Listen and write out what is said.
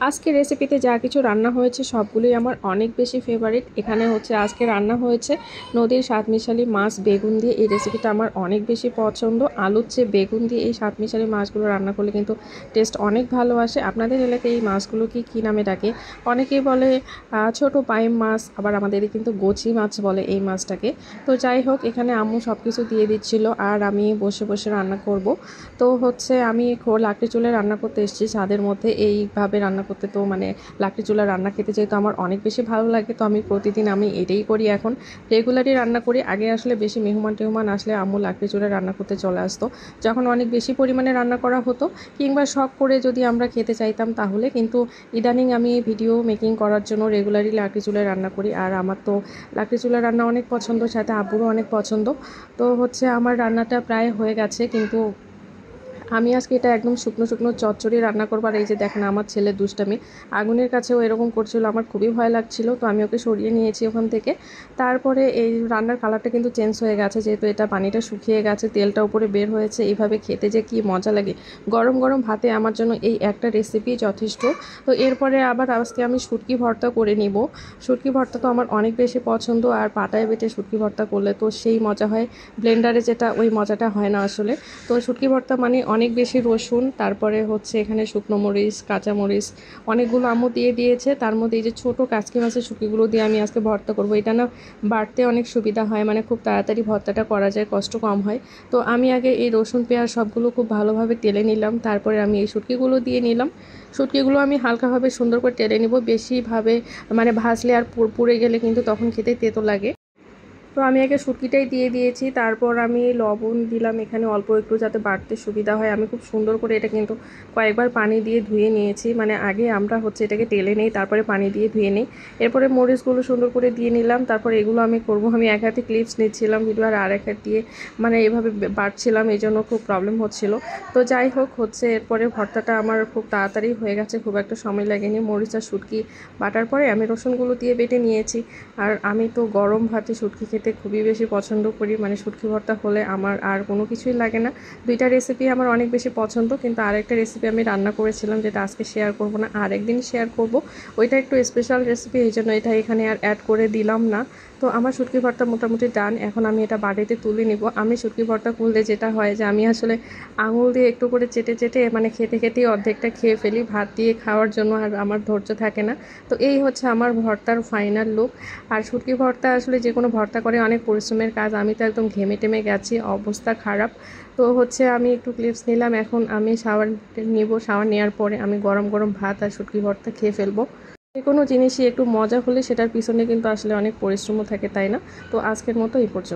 আজকে রেসিপিতে যা কিছু রান্না হয়েছে সবগুলোই আমার অনেক বেশি ফেভারিট। এখানে হচ্ছে আজকে রান্না হয়েছে নদীর স্বাদমিশালি মাছ বেগুন দিয়ে। এই রেসিপিটা আমার অনেক বেশি পছন্দ। আলুর চেয়ে বেগুন দিয়ে এই স্বাদমিশালি মাছগুলো রান্না করলে কিন্তু টেস্ট অনেক ভালো আসে। আপনাদের এলাকায় এই মাছগুলো কি নামে ডাকে? অনেকেই বলে ছোট পাইম মাছ, আবার আমাদের কিন্তু গোচি মাছ বলে এই মাছটাকে। তো যাই হোক, এখানে আম্মু সব কিছু দিয়ে দিচ্ছিল আর আমি বসে বসে রান্না করব। তো হচ্ছে আমি লাকড়ি চুলায় রান্না করতে এসেছি ছাদের মধ্যে। এইভাবে রান্না করতে তো মানে লাকড়ি চুলা রান্না খেতে যেহেতু আমার অনেক বেশি ভালো লাগে, তো আমি প্রতিদিন এটাই করি। এখন রেগুলারই রান্না করি। আগে আসলে বেশি মেহমান আসলে আম্মু লাকড়ি চুলায় রান্না করতে চলে আসতো, যখন অনেক বেশি পরিমাণে রান্না করা হতো কিংবা শখ করে যদি আমরা খেতে চাইতাম তাহলে। কিন্তু ইদানিং আমি ভিডিও মেকিং করার জন্য রেগুলারই লাকড়ি চুলায় রান্না করি। আর আমার তো লাকড়ি চুলায় রান্না অনেক পছন্দ, সাথে আব্বুরও অনেক পছন্দ। তো হচ্ছে আমার রান্নাটা প্রায় হয়ে গেছে, কিন্তু আমি আজকে এটা একদম শুকনো শুকনো চচ্চড়ি রান্না করবো। আর এই যে দেখেন আমার ছেলে দুষ্টামি, আগুনের কাছেও এরকম করছিল, আমার খুবই ভয় লাগছিল। তো আমি ওকে সরিয়ে নিয়েছি ওখান থেকে। তারপরে এই রান্নার কালারটা কিন্তু চেঞ্জ হয়ে গেছে, যেহেতু এটা পানিটা শুকিয়ে গেছে, তেলটা উপরে বের হয়েছে। এইভাবে খেতে যে কি মজা লাগে গরম গরম ভাতে, আমার জন্য এই একটা রেসিপি যথেষ্ট। তো এরপরে আবার আজকে আমি শুটকি ভর্তা করে নিব। শুটকি ভর্তা তো আমার অনেক বেশি পছন্দ, আর পাটায় বেটে শুটকি ভর্তা করলে তো সেই মজা হয়, ব্লেন্ডারে যেটা ওই মজাটা হয় না আসলে। তো শুটকি ভর্তা মানে অনেক বেশি রসুন, তারপরে হচ্ছে এখানে শুকনো মরিচ, কাঁচামরিচ অনেকগুলো আম্মু দিয়ে দিয়েছে। তার মধ্যে এই যে ছোটো কাচকি মাছের শুটকিগুলো দিয়ে আমি আজকে ভর্তা করব। এটা না বাড়তে অনেক সুবিধা হয়, মানে খুব তাড়াতাড়ি ভর্তাটা করা যায়, কষ্ট কম হয়। তো আমি আগে এই রসুন পেঁয়াজ সবগুলো খুব ভালোভাবে তেলে নিলাম, তারপরে আমি এই শুটকিগুলো দিয়ে নিলাম। শুটকিগুলো আমি হালকাভাবে সুন্দর করে তেলে নিব, বেশিভাবে মানে ভাজলে আর পুড়ে গেলে কিন্তু তখন খেতে তেতো লাগে। তো আমি আগে শুটকিটাই দিয়ে দিয়েছি, তারপর আমি লবণ দিলাম এখানে অল্প একটু, যাতে বাড়তে সুবিধা হয়। আমি খুব সুন্দর করে এটা কিন্তু কয়েকবার পানি দিয়ে ধুয়ে নিয়েছি, মানে আগে আমরা হচ্ছে এটাকে তেলে নেই, তারপরে পানি দিয়ে ধুয়ে নিই। এরপরে মরিচগুলো সুন্দর করে দিয়ে নিলাম। তারপর এগুলো আমি করব, আমি এক হাতে ক্লিপস নিচ্ছিলাম ভিডিও আর এক হাত দিয়ে মানে এভাবে বাড়ছিলাম, এই জন্য খুব প্রবলেম হচ্ছিল। তো যাই হোক, হচ্ছে এরপরে ভর্তাটা আমার খুব তাড়াতাড়ি হয়ে গেছে, খুব একটা সময় লাগেনি। মরিচ আর শুটকি বাটার পরে আমি রসুনগুলো দিয়ে বেটে নিয়েছি। আর আমি তো গরম ভাতে শুটকি খেতে খুবই বেশি পছন্দ করি, মানে শুটকি ভর্তা হলে আমার আর কোনো কিছুই লাগে না। দুইটা রেসিপি আমার অনেক বেশি পছন্দ, কিন্তু আরেকটা রেসিপি আমি রান্না করেছিলাম যেটা আজকে শেয়ার করব না, আর একদিন শেয়ার করব। ওইটা একটু স্পেশাল রেসিপি, এই জন্য এটা এখানে আর অ্যাড করে দিলাম না। তো আমার শুটকি ভর্তা মোটামুটি ডান। এখন আমি এটা বাড়িতে তুলে নিব। আমি শুটকি ভর্তা করলে যেটা হয় যে আমি আসলে আঙুল দিয়ে একটু করে চেটে চেটে মানে খেতে খেতেই অর্ধেকটা খেয়ে ফেলি, ভাত দিয়ে খাওয়ার জন্য আর আমার ধৈর্য থাকে না। তো এই হচ্ছে আমার ভর্তার ফাইনাল লুক। আর শুটকি ভর্তা আসলে যে কোনো ভর্তা করে অনেক পরিশ্রমের কাজ, আমি তো একদম ঘেমে টেমে গেছি, অবস্থা খারাপ। তো হচ্ছে আমি একটু ক্লিপস নিলাম, এখন আমি শাওয়ার নিব। শাওয়ার নেওয়ার পরে আমি গরম গরম ভাত আর শুটকি ভর্তা খেয়ে ফেলবো। যে কোনো জিনিসই একটু মজা হলে সেটার পিছনে কিন্তু আসলে অনেক পরিশ্রমও থাকে, তাই না? তো আজকের মতো এই পর্যন্ত।